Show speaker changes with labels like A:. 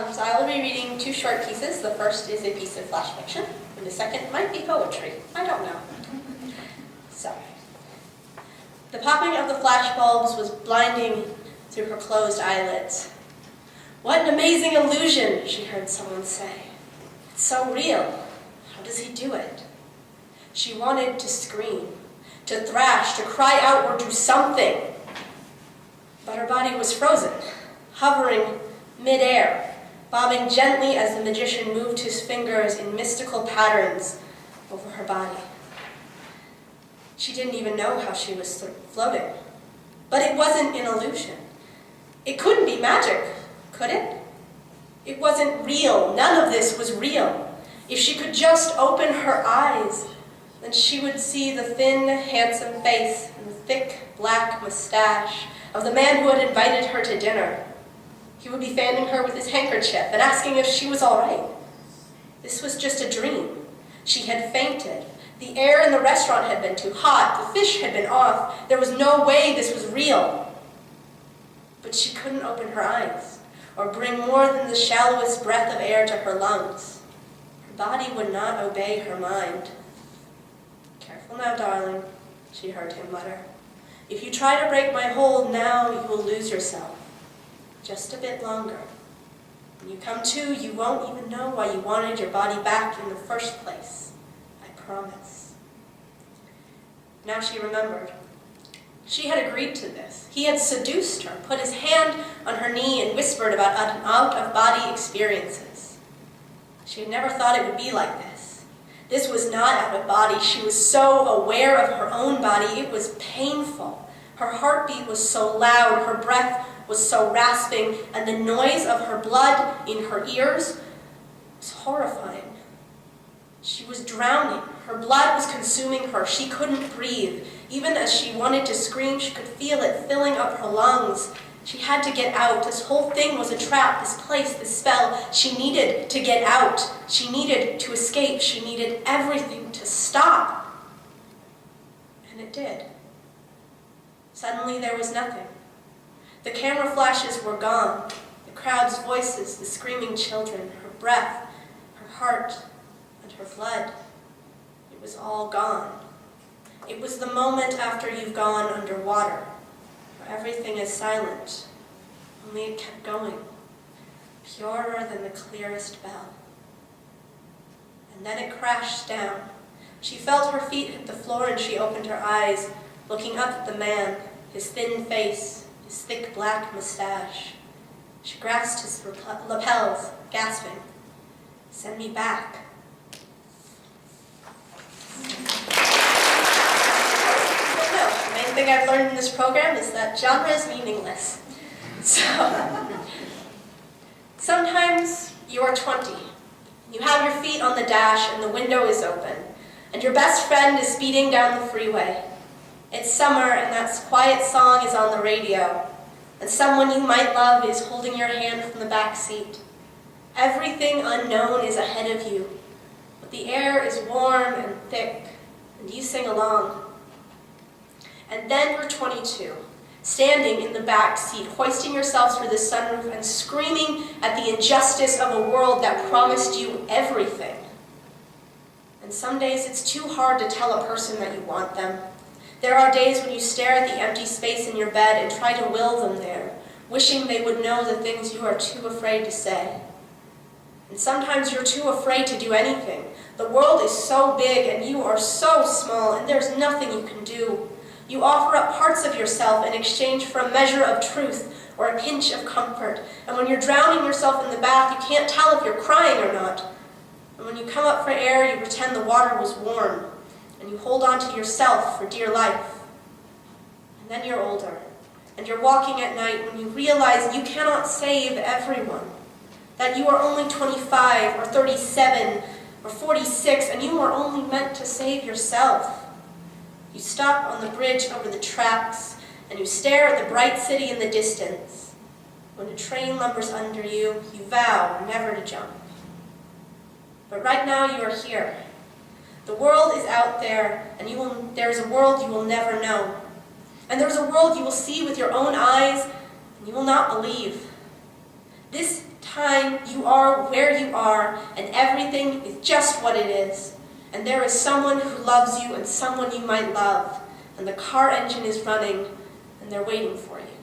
A: So I will be reading two short pieces. The first is a piece of flash fiction, and the second might be poetry. I don't know. So, the popping of the flashbulbs was blinding through her closed eyelids. "What an amazing illusion," she heard someone say. "It's so real. How does he do it?" She wanted to scream, to thrash, to cry out or do something. But her body was frozen, hovering mid-air, bobbing gently as the magician moved his fingers in mystical patterns over her body. She didn't even know how she was floating. But it wasn't an illusion. It couldn't be magic, could it? It wasn't real. None of this was real. If she could just open her eyes, then she would see the thin, handsome face and the thick, black mustache of the man who had invited her to dinner. He would be fanning her with his handkerchief and asking if she was all right. This was just a dream. She had fainted. The air in the restaurant had been too hot. The fish had been off. There was no way this was real. But she couldn't open her eyes or bring more than the shallowest breath of air to her lungs. Her body would not obey her mind. "Careful now, darling," she heard him mutter. "If you try to break my hold now, you will lose yourself. Just a bit longer. When you come to, you won't even know why you wanted your body back in the first place. I promise." Now she remembered. She had agreed to this. He had seduced her, put his hand on her knee, and whispered about out-of-body experiences. She had never thought it would be like this. This was not out of body. She was so aware of her own body, it was painful. Her heartbeat was so loud, her breath was so rasping, and the noise of her blood in her ears was horrifying. She was drowning. Her blood was consuming her. She couldn't breathe. Even as she wanted to scream, she could feel it filling up her lungs. She had to get out. This whole thing was a trap, this place, this spell. She needed to get out. She needed to escape. She needed everything to stop. And it did. Suddenly there was nothing. The camera flashes were gone. The crowd's voices, the screaming children, her breath, her heart, and her blood. It was all gone. It was the moment after you've gone underwater, where everything is silent, only it kept going, purer than the clearest bell. And then it crashed down. She felt her feet hit the floor and she opened her eyes, looking up at the man, his thin face, his thick black mustache. She grasped his lapels, gasping, "Send me back." The main thing I've learned in this program is that genre is meaningless. So, sometimes you are 20. You have your feet on the dash and the window is open, and your best friend is speeding down the freeway. It's summer and that quiet song is on the radio, and someone you might love is holding your hand from the back seat. Everything unknown is ahead of you, but the air is warm and thick, and you sing along. And then you're 22, standing in the back seat, hoisting yourself through the sunroof and screaming at the injustice of a world that promised you everything. And some days it's too hard to tell a person that you want them. There are days when you stare at the empty space in your bed and try to will them there, wishing they would know the things you are too afraid to say. And sometimes you're too afraid to do anything. The world is so big and you are so small and there's nothing you can do. You offer up parts of yourself in exchange for a measure of truth or a pinch of comfort. And when you're drowning yourself in the bath, you can't tell if you're crying or not. And when you come up for air, you pretend the water was warm. And you hold on to yourself for dear life. And then you're older, and you're walking at night when you realize you cannot save everyone, that you are only 25 or 37 or 46, and you are only meant to save yourself. You stop on the bridge over the tracks, and you stare at the bright city in the distance. When a train lumbers under you, you vow never to jump. But right now you are here. The world is out there, and there is a world you will never know. And there is a world you will see with your own eyes, and you will not believe. This time you are where you are, and everything is just what it is. And there is someone who loves you and someone you might love, and the car engine is running, and they're waiting for you.